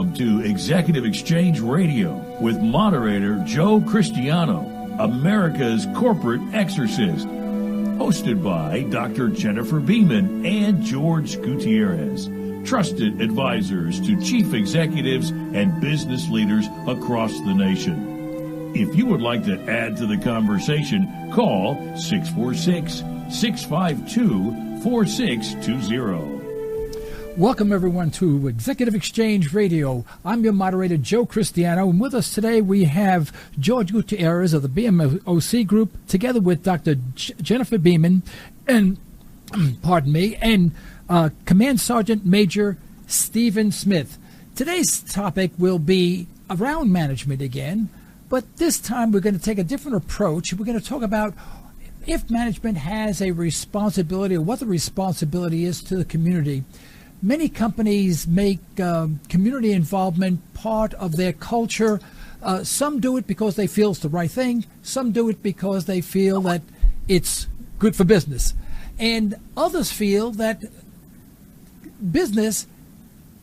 Welcome to Executive Exchange Radio with moderator Joe Cristiano, America's corporate exorcist. Hosted by Dr. Jennifer Beeman and George Gutierrez, trusted advisors to chief executives and business leaders across the nation. If you would like to add to the conversation, call 646-652-4620. Welcome, everyone, to Executive Exchange Radio. I'm your moderator, Joe Cristiano, and with us today we have George Gutierrez of the BMOC Group, together with Dr. Jennifer Beeman, and Command Sergeant Major Stephen Smith. Today's topic will be around management again, but this time we're going to take a different approach. We're going to talk about if management has a responsibility or what the responsibility is to the community. Many companies make community involvement part of their culture. Some do it because they feel it's the right thing. Some do it because they feel that it's good for business. And others feel that business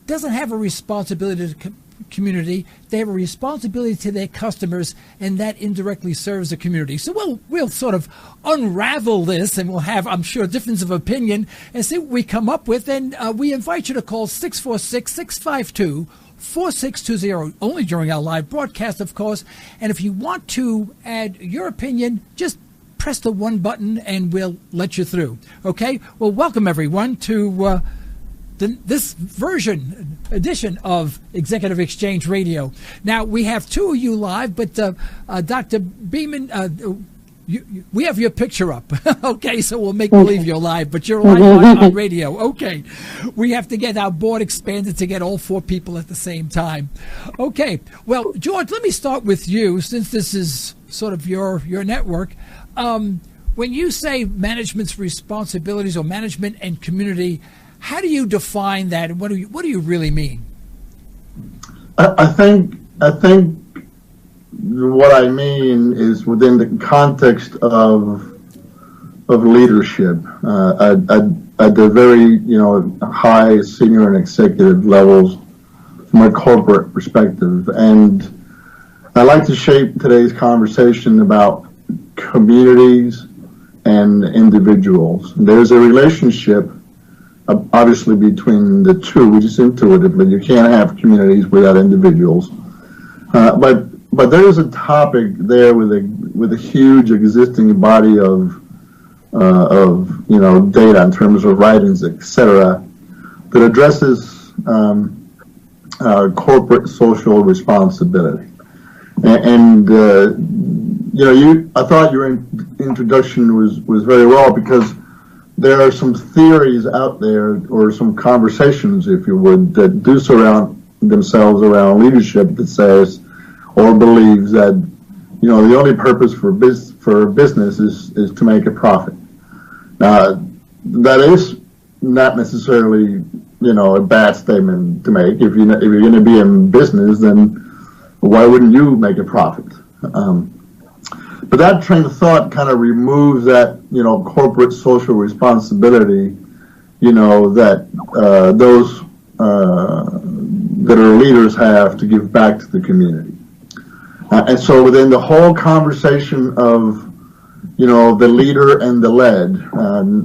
doesn't have a responsibility to the community. They have a responsibility to their customers, and that indirectly serves the community. So we'll sort of unravel this, and we'll have, I'm sure, a difference of opinion and see what we come up with. And we invite you to call 646-652-4620, only during our live broadcast, of course. And if you want to add your opinion, just press the one button and we'll let you through. Okay? Well, welcome, everyone, to this edition of Executive Exchange Radio. Now, we have two of you live, but Dr. Beeman, we have your picture up. Okay, so we'll make believe you're live, but you're live on radio. Okay, we have to get our board expanded to get all four people at the same time. Okay, well, George, let me start with you, since this is sort of your network. When you say management's responsibilities or management and community, how do you define that, and what do you really mean? I think what I mean is within the context of leadership at the very high senior and executive levels from a corporate perspective. And I'd like to shape today's conversation about communities and individuals. There's a relationship obviously between the two, just intuitively. You can't have communities without individuals. But there is a topic there with a huge existing body of data in terms of writings, etc., that addresses corporate social responsibility. And I thought your introduction was very well, because there are some theories out there, or some conversations, if you would, that do surround themselves around leadership that says or believes that, the only purpose for business is to make a profit. Now, that is not necessarily, a bad statement to make. If you're going to be in business, then why wouldn't you make a profit? But that train of thought kind of removes that, corporate social responsibility, that those that our leaders have to give back to the community. And so within the whole conversation of, the leader and the led,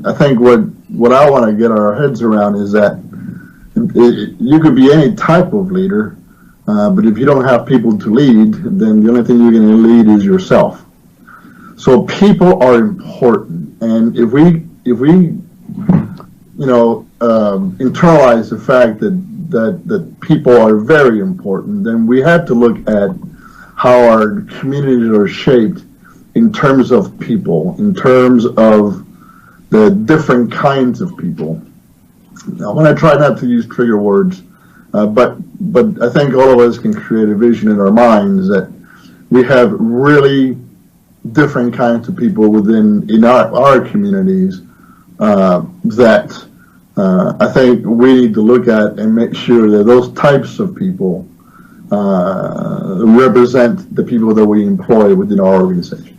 I think what I want to get our heads around is that you could be any type of leader, but if you don't have people to lead, then the only thing you're going to lead is yourself. So people are important, and if we internalize the fact that people are very important, then we have to look at how our communities are shaped in terms of people, in terms of the different kinds of people. Now, when I try not to use trigger words, but I think all of us can create a vision in our minds that we have really different kinds of people in our communities that I think we need to look at and make sure that those types of people represent the people that we employ within our organizations.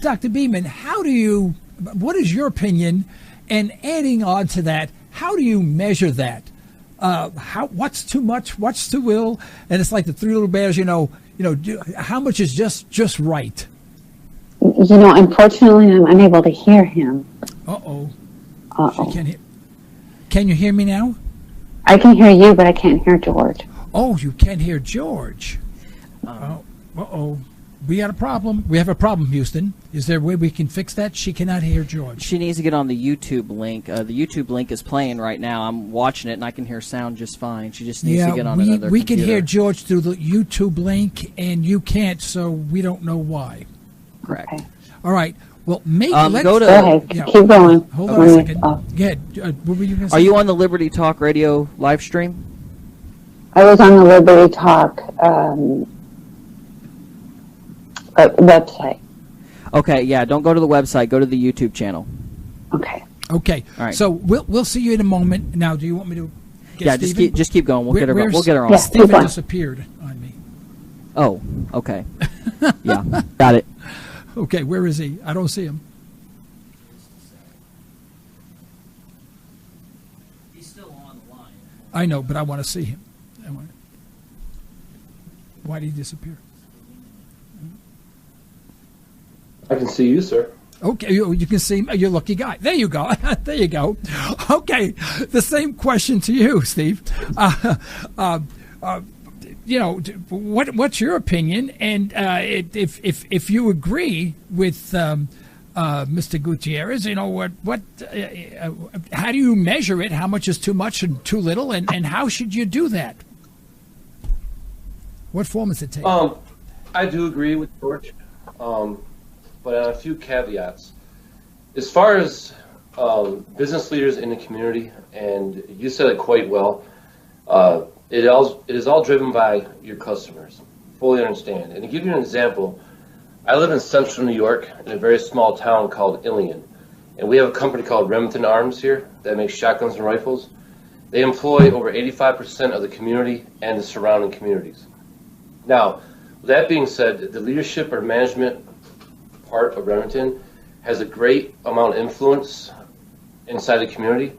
Dr. Beeman, what is your opinion, and adding on to that, how do you measure that? what's too much, what's too little, and it's like the Three Little Bears. How much is just right? Unfortunately, I'm unable to hear him. Uh-oh. She can't hear. Can you hear me now? I can hear you, but I can't hear George. Oh, you can't hear George. Uh-oh. We got a problem. We have a problem, Houston. Is there a way we can fix that? She cannot hear George. She needs to get on the YouTube link. The YouTube link is playing right now. I'm watching it, and I can hear sound just fine. She just needs to get on another we computer. Can hear George through the YouTube link, and you can't, so we don't know why. Correct. Okay. All right. Well, maybe let's go to. Go ahead. Keep going. Hold on a second. What were you going to say? Are you on the Liberty Talk Radio live stream? I was on the Liberty Talk website. Okay, yeah. Don't go to the website. Go to the YouTube channel. Okay. Okay. All right. So we'll see you in a moment. Now, do you want me to? Get Stephen? just keep going. We'll get her on. Yeah. Stephen disappeared on me. Oh, okay. Yeah, got it. Okay, where is he? I don't see him. He's still on the line. I know, but I want to see him. Why did he disappear? I can see you, sir. Okay, you can see me. You're a lucky guy. There you go. There you go. Okay, the same question to you, Steve. What's your opinion? And if you agree with Mr. Gutierrez, how do you measure it? How much is too much and too little? And how should you do that? What form does it take? I do agree with George, but on a few caveats. As far as business leaders in the community, and you said it quite well, it is all driven by your customers. Fully understand. And to give you an example, I live in central New York in a very small town called Ilion, and we have a company called Remington Arms here that makes shotguns and rifles. They employ over 85% of the community and the surrounding communities. Now, with that being said, the leadership or management part of Remington has a great amount of influence inside the community,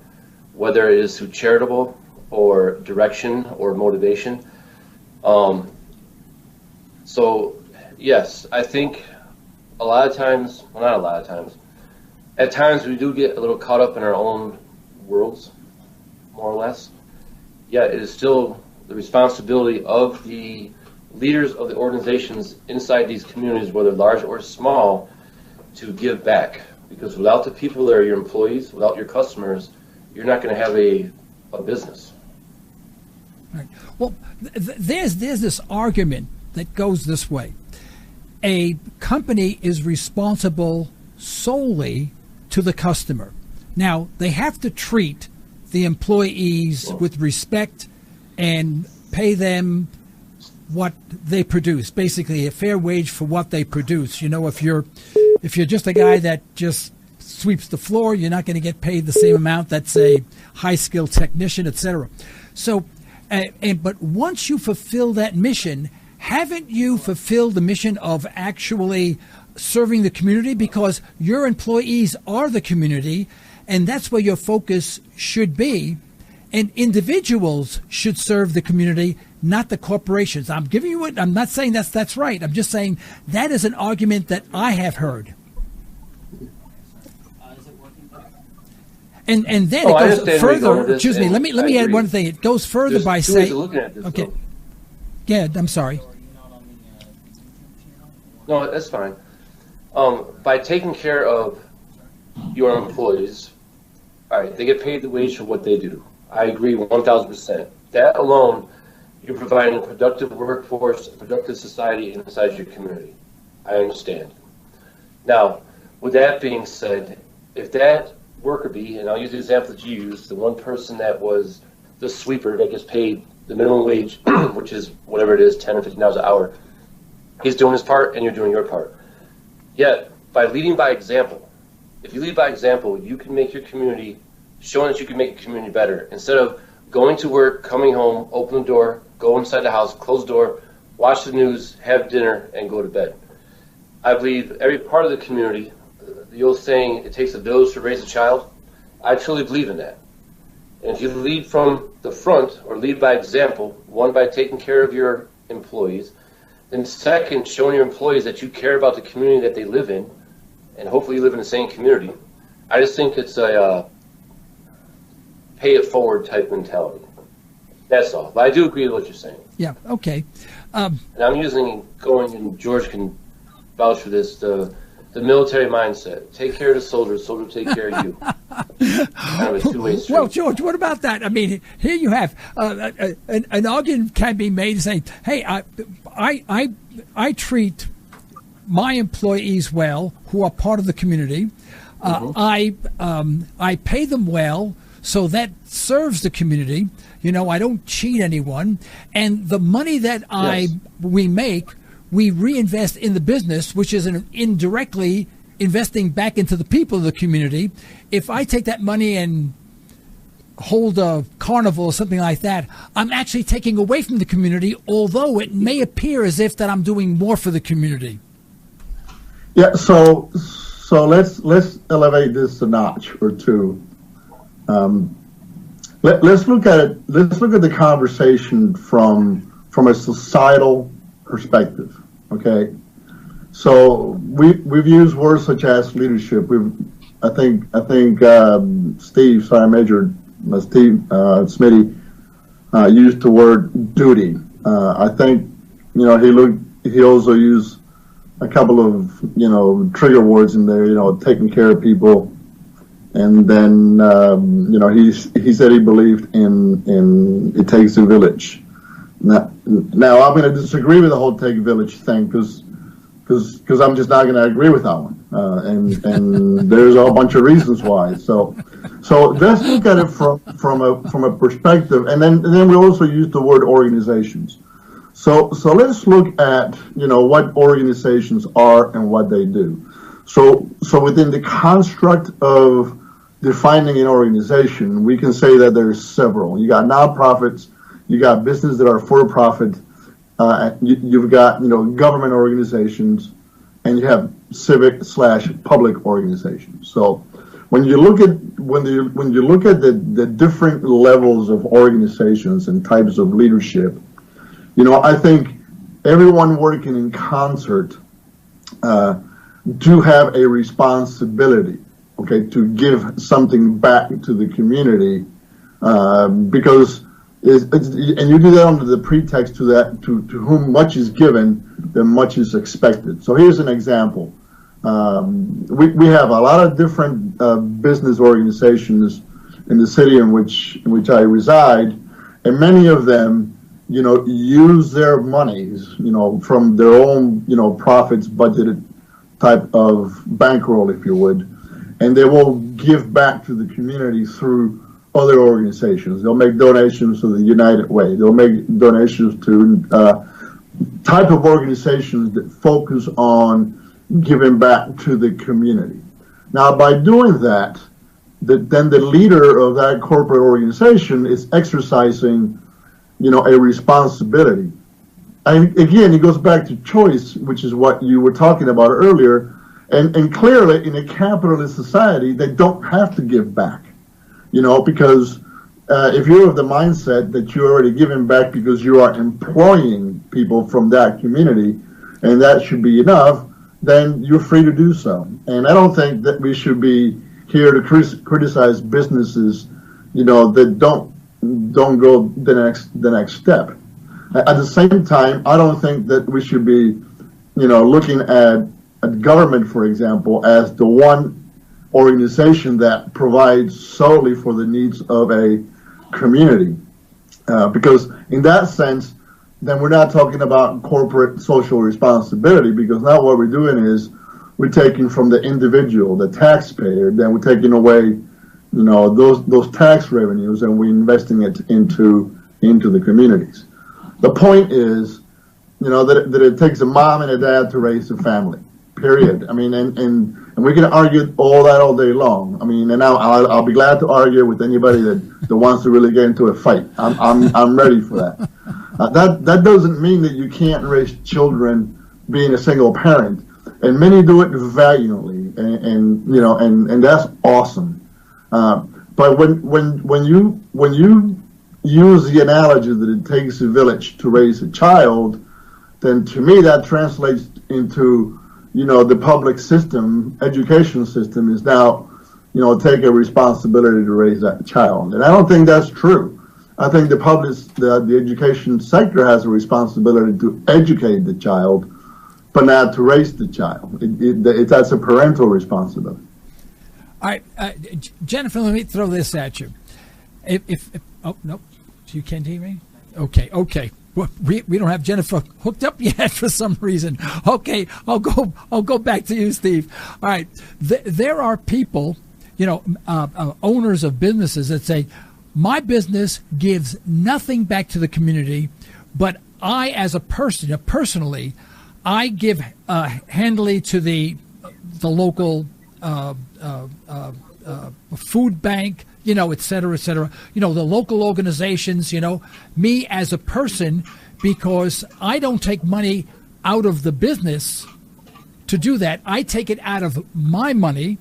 whether it is through charitable or direction or motivation. So yes, I think a lot of times, well, not a lot of times, at times we do get a little caught up in our own worlds, more or less. Yeah, it is still the responsibility of the leaders of the organizations inside these communities, whether large or small, to give back. Because without the people that are your employees, without your customers, you're not going to have a business. Right. Well, there's this argument that goes this way. A company is responsible solely to the customer. Now, they have to treat the employees with respect and pay them what they produce, basically a fair wage for what they produce. If you're just a guy that just sweeps the floor, you're not going to get paid the same amount that's a high-skilled technician, etc. So, but once you fulfill that mission, haven't you fulfilled the mission of actually serving the community? Because your employees are the community, and that's where your focus should be. And individuals should serve the community, not the corporations. I'm giving you it. I'm not saying that's right. I'm just saying that is an argument that I have heard. And then it goes further. Excuse me. Let me add one thing. It goes further by saying. Okay. Though. Yeah, I'm sorry. No, that's fine. By taking care of your employees, all right, they get paid the wage for what they do. I agree 1,000%. That alone, you're providing a productive workforce, a productive society inside your community. I understand. Now, with that being said, if that worker bee, and I'll use the example that you used, the one person that was the sweeper that gets paid the minimum wage, which is whatever it is, 10 or 15 dollars an hour, he's doing his part and you're doing your part. Yet, by leading by example, if you lead by example, you can make your community, showing that you can make your community better. Instead of going to work, coming home, open the door, go inside the house, close the door, watch the news, have dinner, and go to bed. I believe every part of the community, the old saying, it takes a village to raise a child, I truly believe in that. And if you lead from the front or lead by example, one, by taking care of your employees, then second, showing your employees that you care about the community that they live in, and hopefully you live in the same community. I just think it's a pay it forward type mentality. That's all. But I do agree with what you're saying. Yeah, okay. And I'm using, and George can vouch for this, the military mindset. Take care of the soldiers, soldiers take care of you. Kind of a two-way street. Well, George, what about that? I mean, here you have an argument can be made to say, hey, I treat my employees well who are part of the community. I pay them well, so that serves the community. You know, I don't cheat anyone, and the money that we make, we reinvest in the business, which is indirectly investing back into the people of the community. If I take that money and hold a carnival or something like that, I'm actually taking away from the community, although it may appear as if that I'm doing more for the community. Yeah, so let's elevate this a notch or two. Let's look at it. Let's look at the conversation from a societal perspective. Okay, so we've used words such as leadership. I think Steve Smitty used the word duty. I think he also used a couple of trigger words in there. Taking care of people. And then, he said he believed in it takes a village. Now I'm going to disagree with the whole take a village thing because I'm just not going to agree with that one. And there's a whole bunch of reasons why. So let's look at it from a perspective, and then we also use the word organizations. So let's look at what organizations are and what they do. So within the construct of defining an organization, we can say that there's several. You got nonprofits, you got businesses that are for-profit, you've got government organizations, and you have civic/public organizations. So when you look at the different levels of organizations and types of leadership, I think everyone working in concert do have a responsibility, to give something back to the community, because and you do that under the pretext to whom much is given, then much is expected. So here's an example. We have a lot of different business organizations in the city in which I reside, and many of them, use their monies, from their own, profits budgeted type of bankroll, if you would, and they will give back to the community through other organizations. They'll make donations to the United Way. They'll make donations to type of organizations that focus on giving back to the community. Now, by doing that, then the leader of that corporate organization is exercising, a responsibility. And again, it goes back to choice, which is what you were talking about earlier. And clearly, in a capitalist society, they don't have to give back, because if you're of the mindset that you're already giving back because you are employing people from that community, and that should be enough, then you're free to do so. And I don't think that we should be here to criticize businesses, that don't go the next step. At the same time, I don't think that we should be, looking at government, for example, as the one organization that provides solely for the needs of a community. Because in that sense, then we're not talking about corporate social responsibility, because now what we're doing is we're taking from the individual, the taxpayer, then we're taking away, those tax revenues, and we're investing it into the communities. The point is, that it takes a mom and a dad to raise a family. Period. I mean, and we can argue all that all day long. I mean, and I'll be glad to argue with anybody that wants to really get into a fight. I'm ready for that. That doesn't mean that you can't raise children being a single parent, and many do it valiantly, and that's awesome. But But when you use the analogy that it takes a village to raise a child, then to me that translates into, the public system, education system is now, take a responsibility to raise that child. And I don't think that's true. I think the education sector has a responsibility to educate the child, but not to raise the child. That's a parental responsibility. All right, Jennifer, let me throw this at you. If oh, no, you can't hear me? Okay. Well, we don't have Jennifer hooked up yet for some reason. Okay, I'll go back to you, Steve. All right, there are people, owners of businesses that say, my business gives nothing back to the community, but I, as a person, personally, I give handily to the local food bank, et cetera, et cetera. The local organizations, me as a person, because I don't take money out of the business to do that. I take it out of my money.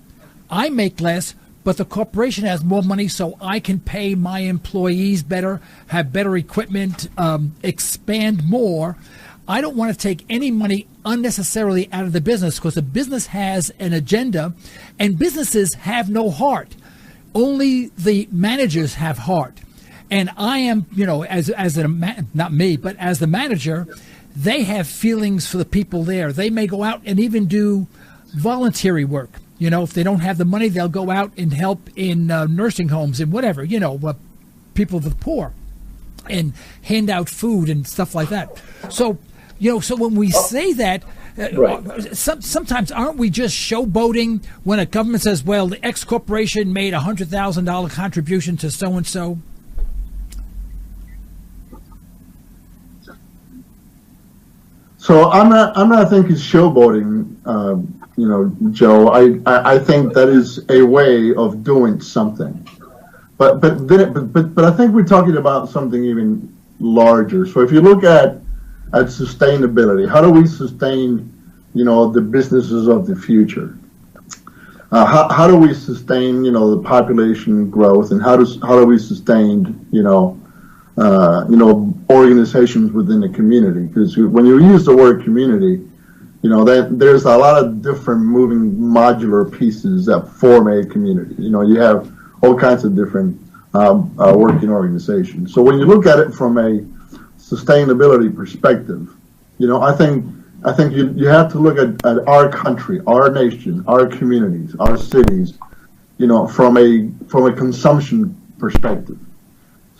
I make less, but the corporation has more money, so I can pay my employees better, have better equipment, expand more. I don't want to take any money unnecessarily out of the business, because the business has an agenda, and businesses have no heart. Only the managers have heart. And I am, not me, but as the manager, they have feelings for the people there. They may go out and even do voluntary work. If they don't have the money, they'll go out and help in nursing homes and whatever, people of the poor, and hand out food and stuff like that. So, so when we say that, Right. Sometimes aren't we just showboating when a government says, well, the X corporation made a $100,000 contribution to so-and-so? So I'm not thinking showboating, Joe. I think that is a way of doing something. But I think we're talking about something even larger. So if you look at sustainability, how do we sustain, the businesses of the future? How do we sustain, the population growth, and how do we sustain, organizations within the community? Because when you use the word community, there's a lot of different moving modular pieces that form a community. You have all kinds of different working organizations. So when you look at it from a sustainability perspective, I think you have to look at our country, our nation, our communities, our cities, from a consumption perspective.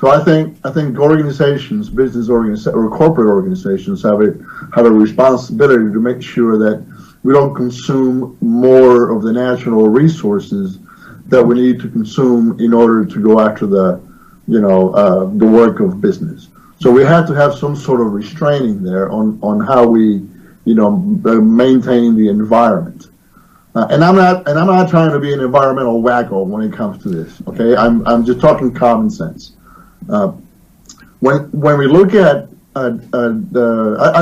So I think organizations, business organizations or corporate organizations have a responsibility to make sure that we don't consume more of the natural resources that we need to consume in order to go after the work of business. So we have to have some sort of restraining there on how we, maintain the environment. And I'm not trying to be an environmental wacko when it comes to this. Okay, I'm just talking common sense. When we look at I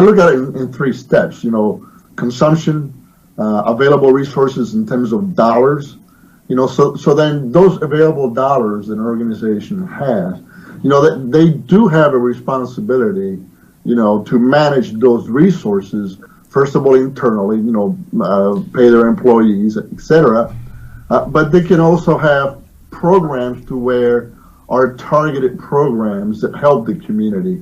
look at it in three steps. Consumption, available resources in terms of dollars. So then those available dollars an organization has, that they do have a responsibility, to manage those resources, first of all, internally, pay their employees, etc. But they can also have programs to where are targeted programs that help the community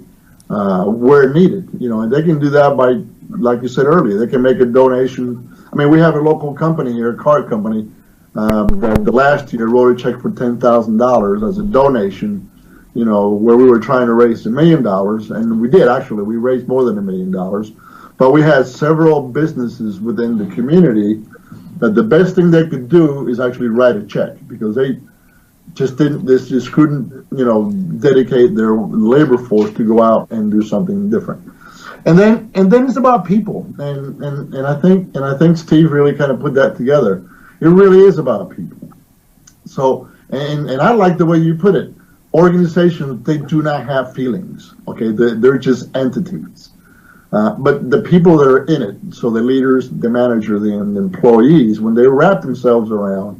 where needed. And they can do that by, like you said earlier, they can make a donation. I mean, we have a local company here, a car company, that the last year wrote a check for $10,000 as a donation, where we were trying to raise $1 million, and we did actually. We raised more than $1 million, but we had several businesses within the community that the best thing they could do is actually write a check, because they just couldn't, dedicate their labor force to go out and do something different. And then it's about people, and I think Steve really kind of put that together. It really is about people. So, and I like the way you put it. Organizations, they do not have feelings. Okay, they're just entities. But the people that are in it, so the leaders, the manager, the employees, when they wrap themselves around,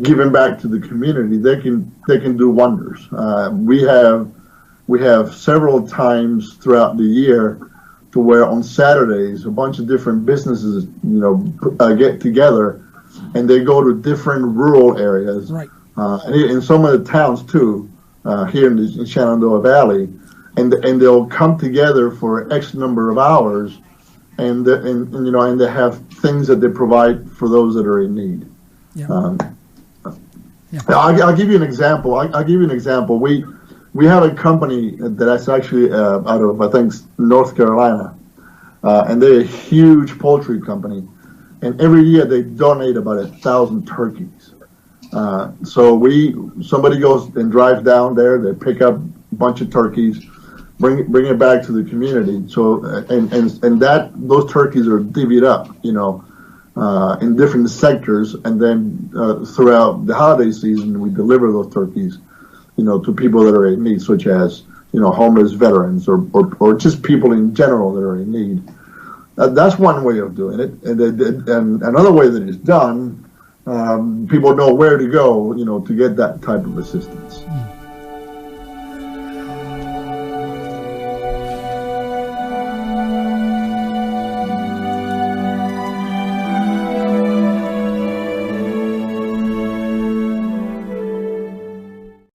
giving back to the community, they can do wonders. We have several times throughout the year to where on Saturdays a bunch of different businesses, get together, and they go to different rural areas, Right. And in some of the towns too, here in the Shenandoah Valley, and they'll come together for X number of hours, and they have things that they provide for those that are in need. Yeah. I'll give you an example. I'll give you an example. We have a company that's actually out of, I think, North Carolina, and they're a huge poultry company, and every year they donate about 1,000 turkeys. So somebody goes and drives down there, they pick up a bunch of turkeys, bring it back to the community. So and those turkeys are divvied up, in different sectors, and then throughout the holiday season we deliver those turkeys, to people that are in need, such as homeless veterans or just people in general that are in need. That's one way of doing it, and another way that it's done, people know where to go, to get that type of assistance.